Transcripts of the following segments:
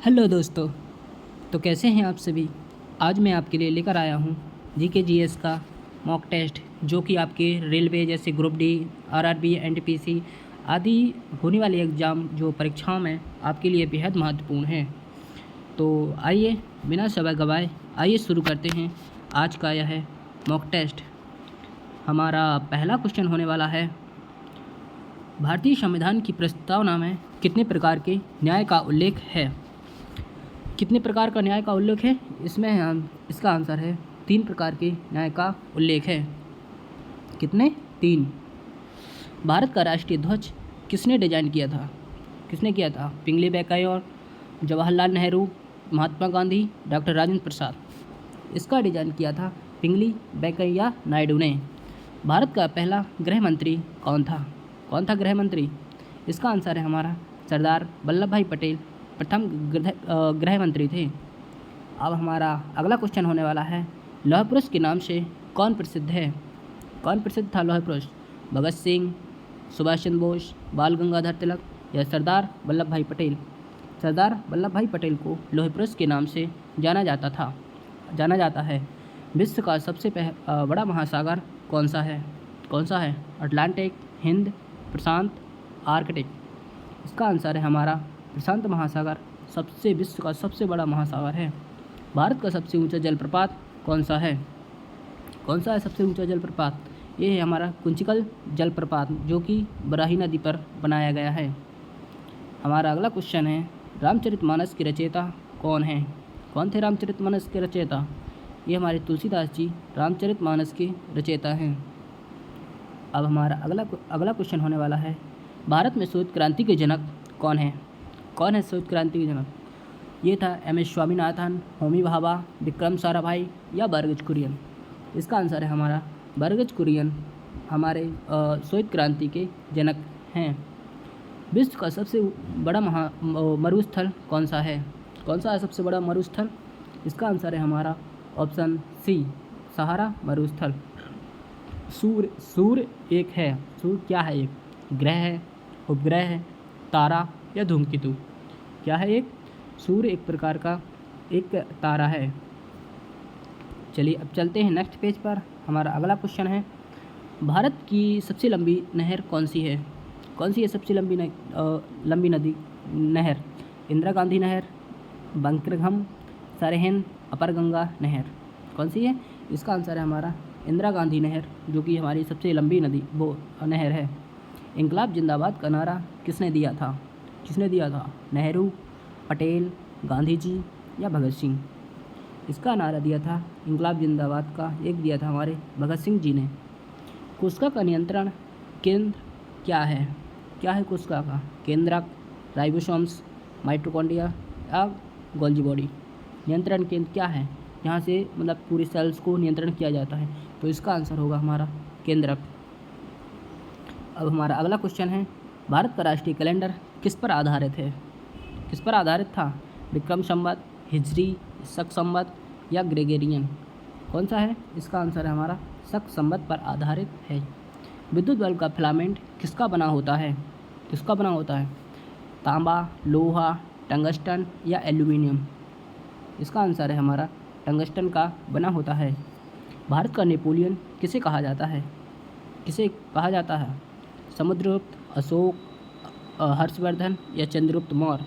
Hello दोस्तों। तो कैसे हैं आप सभी। आज मैं आपके लिए लेकर आया हूँ जीके जीएस का मॉक टेस्ट, जो कि आपके रेलवे जैसे ग्रुप डी, आरआरबी, एनटीपीसी आदि होने वाले एग्ज़ाम जो परीक्षाओं में आपके लिए बेहद महत्वपूर्ण है। तो आइए बिना समय गवाए आइए शुरू करते हैं आज का यह मॉक टेस्ट। हमारा पहला क्वेश्चन होने वाला है, भारतीय संविधान की प्रस्तावना में कितने प्रकार के न्याय का उल्लेख है। कितने प्रकार का न्याय का उल्लेख है इसमें इसका आंसर है 3 प्रकार के न्याय का उल्लेख है। कितने? 3। भारत का राष्ट्रीय ध्वज किसने डिजाइन किया था? किसने किया था? पिंगली वेंकैया, जवाहरलाल नेहरू, महात्मा गांधी, डॉक्टर राजेंद्र प्रसाद। इसका डिजाइन किया था पिंगली वेंकैया नायडू ने। भारत का पहला गृह मंत्री कौन था? कौन था गृह मंत्री? इसका आंसर है हमारा सरदार वल्लभ भाई पटेल प्रथम गृह मंत्री थे। अब हमारा अगला क्वेश्चन होने वाला है, लौह पुरुष के नाम से कौन प्रसिद्ध है? कौन प्रसिद्ध था लौह पुरुष? भगत सिंह, सुभाष चंद्र बोस, बाल गंगाधर तिलक या सरदार वल्लभ भाई पटेल? सरदार वल्लभ भाई पटेल को लौह पुरुष के नाम से जाना जाता है। विश्व का सबसे बड़ा महासागर कौन सा है? कौन सा है? अटलांटिक, हिंद, प्रशांत, आर्कटिक। इसका आंसर है हमारा प्रशांत महासागर विश्व का सबसे बड़ा महासागर है। भारत का सबसे ऊंचा जलप्रपात कौन सा है? कौन सा है सबसे ऊंचा जलप्रपात? ये है हमारा कुंचिकल जलप्रपात, जो कि बराही नदी पर बनाया गया है। हमारा अगला क्वेश्चन है, रामचरितमानस के रचयिता कौन है? कौन थे रामचरितमानस के रचयिता? ये हमारे तुलसीदास जी रामचरितमानस के रचयिता हैं। अब हमारा अगला क्वेश्चन होने वाला है, भारत में श्वेत क्रांति के जनक कौन है? कौन है श्वेत क्रांति के जनक? ये था एम.एस. स्वामीनाथन, होमी भाभा, विक्रम साराभाई या बरगज कुरियन। इसका आंसर है हमारा बरगज कुरियन हमारे श्वेत क्रांति के जनक हैं। विश्व का सबसे बड़ा मरुस्थल कौन सा है? कौन सा है सबसे बड़ा मरुस्थल? इसका आंसर है हमारा ऑप्शन सी, सहारा मरुस्थल। सूर्य एक है। सूर्य क्या है? एक ग्रह है, उपग्रह है, तारा या धूमकेतु? क्या है? एक सूर्य एक प्रकार का एक तारा है। चलिए अब चलते हैं नेक्स्ट पेज पर। हमारा अगला क्वेश्चन है, भारत की सबसे लंबी नहर कौन सी है? कौन सी है सबसे लंबी नहर? इंदिरा गांधी नहर, बंकिरघम, सरहिंद, अपर गंगा नहर। कौन सी है? इसका आंसर है हमारा इंदिरा गांधी नहर, जो कि हमारी सबसे लंबी नहर है। इंकलाब जिंदाबाद का नारा किसने दिया था? किसने दिया था? नेहरू, पटेल, गांधी जी या भगत सिंह? इसका नारा दिया था इंकलाब जिंदाबाद का दिया था हमारे भगत सिंह जी ने। कोशिका का नियंत्रण केंद्र क्या है? क्या है कोशिका का? केंद्रक, राइबोसोम्स, माइटोकॉन्ड्रिया या गोल्गी बॉडी? नियंत्रण केंद्र क्या है? यहाँ से मतलब पूरे सेल्स को नियंत्रण किया जाता है, तो इसका आंसर होगा हमारा केंद्रक। अब हमारा अगला क्वेश्चन है, भारत का राष्ट्रीय कैलेंडर किस पर आधारित है? किस पर आधारित था? विक्रम संवत, हिजरी, शक संवत या ग्रेगोरियन? कौन सा है? इसका आंसर है हमारा शक संवत पर आधारित है। विद्युत बल्ब का फिलामेंट किसका बना होता है? किसका बना होता है? तांबा, लोहा, टंगस्टन या एल्यूमिनियम? इसका आंसर है हमारा टंगस्टन का बना होता है। भारत का नेपोलियन किसे कहा जाता है? किसे कहा जाता है? समुद्रगुप्त, अशोक, हर्षवर्धन या चंद्रगुप्त मौर्य?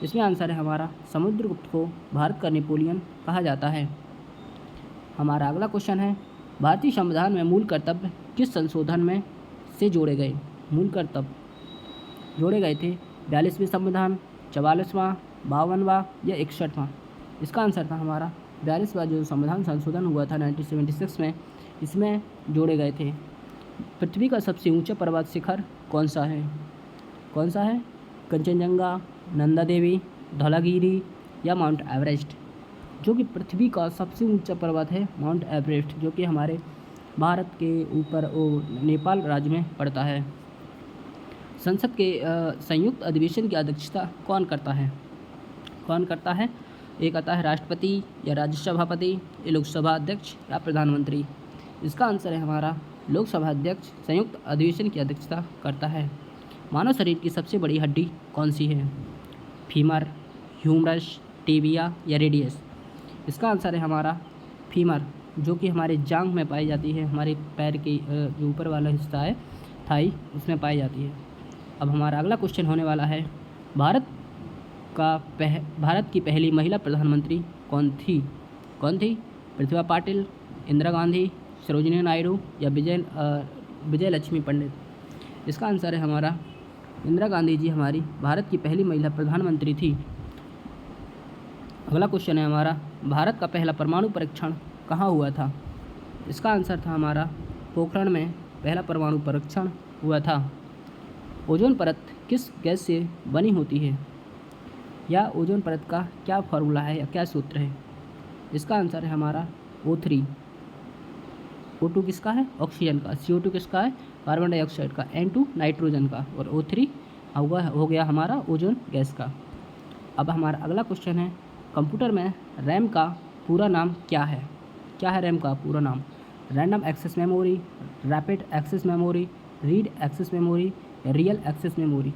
इसमें आंसर है हमारा समुद्रगुप्त को भारत का नेपोलियन कहा जाता है। हमारा अगला क्वेश्चन है, भारतीय संविधान में मूल कर्तव्य किस संशोधन में से जोड़े गए? मूल कर्तव्य जोड़े गए थे 42वें संविधान, 44वां, 52वां या 61वां? इसका आंसर था हमारा 42वां जो संविधान संशोधन हुआ था 1976 में, इसमें जोड़े गए थे। पृथ्वी का सबसे ऊंचा पर्वत शिखर कौन सा है? कौन सा है? कंचनजंगा, नंदा देवी, धौलागिरी या माउंट एवरेस्ट? जो कि पृथ्वी का सबसे ऊंचा पर्वत है माउंट एवरेस्ट, जो कि हमारे भारत के ऊपर नेपाल राज्य में पड़ता है। संसद के संयुक्त अधिवेशन की अध्यक्षता कौन करता है? कौन करता है? एक आता है राष्ट्रपति या राज्यसभा सभापति या लोकसभा अध्यक्ष या प्रधानमंत्री? इसका आंसर है हमारा लोकसभा अध्यक्ष संयुक्त अधिवेशन की अध्यक्षता करता है। मानव शरीर की सबसे बड़ी हड्डी कौन सी है? फीमर, ह्यूमरस, टिबिया या रेडियस? इसका आंसर है हमारा फीमर, जो कि हमारे जांघ में पाई जाती है, हमारे पैर के जो ऊपर वाला हिस्सा है थाई, उसमें पाई जाती है। अब हमारा अगला क्वेश्चन होने वाला है, भारत की पहली महिला प्रधानमंत्री कौन थी? प्रतिभा पाटिल, इंदिरा गांधी, सरोजिनी नायडू या विजय लक्ष्मी पंडित? इसका आंसर है हमारा इंदिरा गांधी जी हमारी भारत की पहली महिला प्रधानमंत्री थी। अगला क्वेश्चन है हमारा, भारत का पहला परमाणु परीक्षण कहाँ हुआ था? इसका आंसर था हमारा पोखरण में पहला परमाणु परीक्षण हुआ था। ओजोन परत किस गैस से बनी होती है, या ओजोन परत का क्या फार्मूला है या क्या सूत्र है? इसका आंसर है हमारा O3। O2 किसका है? ऑक्सीजन का। CO2 किसका है? कार्बन डाइऑक्साइड का। N2 नाइट्रोजन का। और O3 हो गया हमारा ओजोन गैस का। अब हमारा अगला क्वेश्चन है, कंप्यूटर में रैम का पूरा नाम क्या है? क्या है रैम का पूरा नाम? Random access memory, rapid access memory, read access memory, real access memory?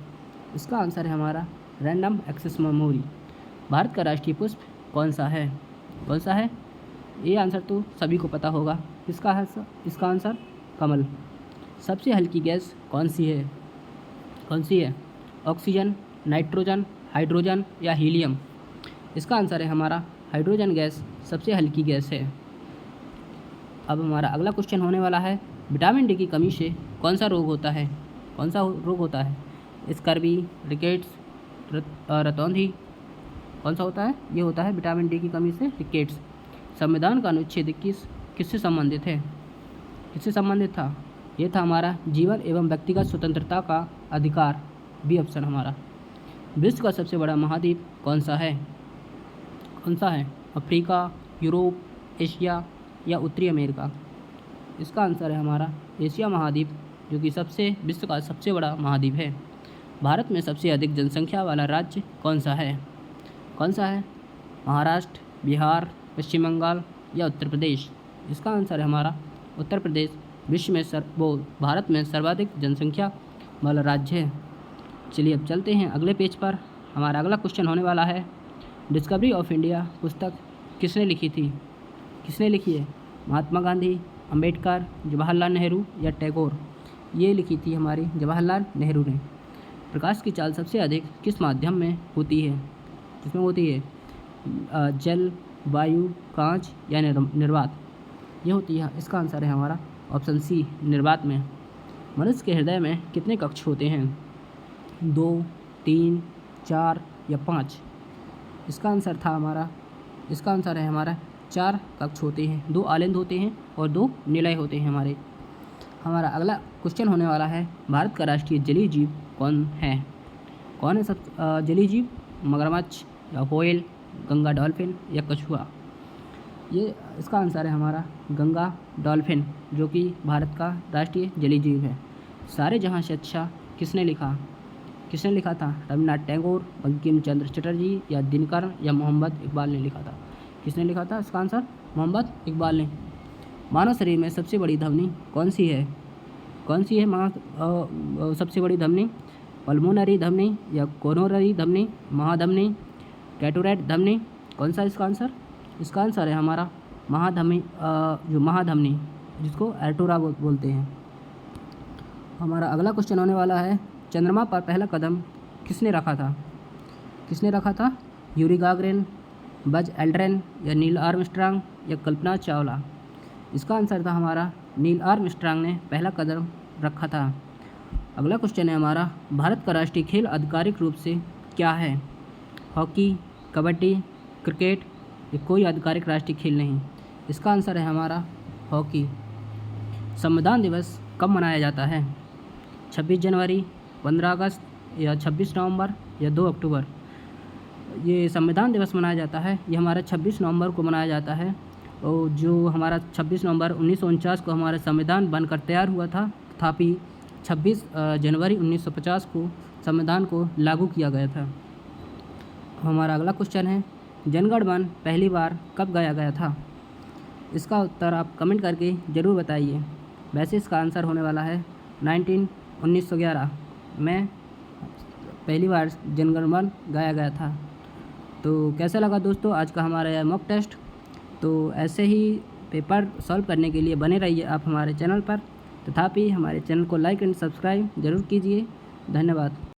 इसका आंसर है हमारा रैंडम एक्सेस मेमोरी। भारत का राष्ट्रीय पुष्प कौन सा है? ये आंसर तो सभी को पता होगा। इसका आंसर कमल। सबसे हल्की गैस कौन सी है? ऑक्सीजन, नाइट्रोजन, हाइड्रोजन या हीलियम? इसका आंसर है हमारा हाइड्रोजन गैस सबसे हल्की गैस है। अब हमारा अगला क्वेश्चन होने वाला है, विटामिन डी की कमी से कौन सा रोग होता है? स्कर्वी, रिकेट्स, रतौंधी? कौन सा होता है? ये होता है विटामिन डी की कमी से रिकेट्स। संविधान का अनुच्छेद 21 किससे संबंधित था? ये था हमारा जीवन एवं व्यक्तिगत स्वतंत्रता का अधिकार। बी ऑप्शन हमारा। विश्व का सबसे बड़ा महाद्वीप कौन सा है? अफ्रीका, यूरोप, एशिया या उत्तरी अमेरिका? इसका आंसर है हमारा एशिया महाद्वीप, जो कि विश्व का सबसे बड़ा महाद्वीप है। भारत में सबसे अधिक जनसंख्या वाला राज्य कौन सा है? महाराष्ट्र, बिहार, पश्चिम बंगाल या उत्तर प्रदेश? इसका आंसर है हमारा उत्तर प्रदेश भारत में सर्वाधिक जनसंख्या वाला राज्य है। चलिए अब चलते हैं अगले पेज पर। हमारा अगला क्वेश्चन होने वाला है, डिस्कवरी ऑफ इंडिया पुस्तक किसने लिखी है? महात्मा गांधी, अंबेडकर, जवाहरलाल नेहरू या टैगोर? ये लिखी थी हमारी जवाहरलाल नेहरू ने। प्रकाश की चाल सबसे अधिक किस माध्यम में होती है? जल, वायु, कांच या निर्वात? ये होती है, इसका आंसर है हमारा ऑप्शन सी, निर्वात में। मनुष्य के हृदय में कितने कक्ष होते हैं? 2, 3, 4 या 5? इसका आंसर है हमारा 4 कक्ष होते हैं। 2 आलिंद होते हैं और 2 निलय होते हैं हमारा अगला क्वेश्चन होने वाला है, भारत का राष्ट्रीय जलीय जीव कौन है? जलीय जीव? मगरमच्छ या व्हेल, गंगा डॉल्फिन या कछुआ? इसका आंसर है हमारा गंगा डॉल्फिन, जो कि भारत का राष्ट्रीय जलीय जीव है। सारे जहां से अच्छा किसने लिखा था? रविन्द्रनाथ टैगोर, बंकिम चंद्र चटर्जी या दिनकर या मोहम्मद इकबाल ने लिखा था? किसने लिखा था? इसका आंसर मोहम्मद इकबाल ने। मानव शरीर में सबसे बड़ी धमनी कौन सी है? सबसे बड़ी धमनी? पल्मोनरी धमनी या कोरोनरी धमनी, महाधमनी, कैटोरेट धमनी? कौन सा इसका आंसर? इसका आंसर है हमारा महाधमनी, जिसको एर्टोरा बोलते हैं। हमारा अगला क्वेश्चन होने वाला है, चंद्रमा पर पहला कदम किसने रखा था? यूरी गागरिन, बज एल्ड्रिन या नील आर्मस्ट्रांग या कल्पना चावला? इसका आंसर था हमारा नील आर्मस्ट्रांग ने पहला कदम रखा था। अगला क्वेश्चन है हमारा, भारत का राष्ट्रीय खेल आधिकारिक रूप से क्या है? हॉकी, कबड्डी, क्रिकेट या कोई आधिकारिक राष्ट्रीय खेल नहीं? इसका आंसर है हमारा हॉकी। संविधान दिवस कब मनाया जाता है? 26 जनवरी, 15 अगस्त या 26 नवंबर या 2 अक्टूबर? ये संविधान दिवस मनाया जाता है, ये हमारा 26 नवंबर को मनाया जाता है। और जो हमारा 26 नवंबर 1949 को हमारा संविधान बनकर तैयार हुआ था, तथापि 26 जनवरी 1950 को संविधान को लागू किया गया था। हमारा अगला क्वेश्चन है, जनगण मन पहली बार कब गाया गया था? इसका उत्तर आप कमेंट करके ज़रूर बताइए। वैसे इसका आंसर होने वाला है 1911 में पहली बार जनगण मन गाया गया था। तो कैसा लगा दोस्तों आज का हमारा यह मॉक टेस्ट। तो ऐसे ही पेपर सॉल्व करने के लिए बने रहिए आप हमारे चैनल पर। तथापि हमारे चैनल को लाइक एंड सब्सक्राइब ज़रूर कीजिए। धन्यवाद।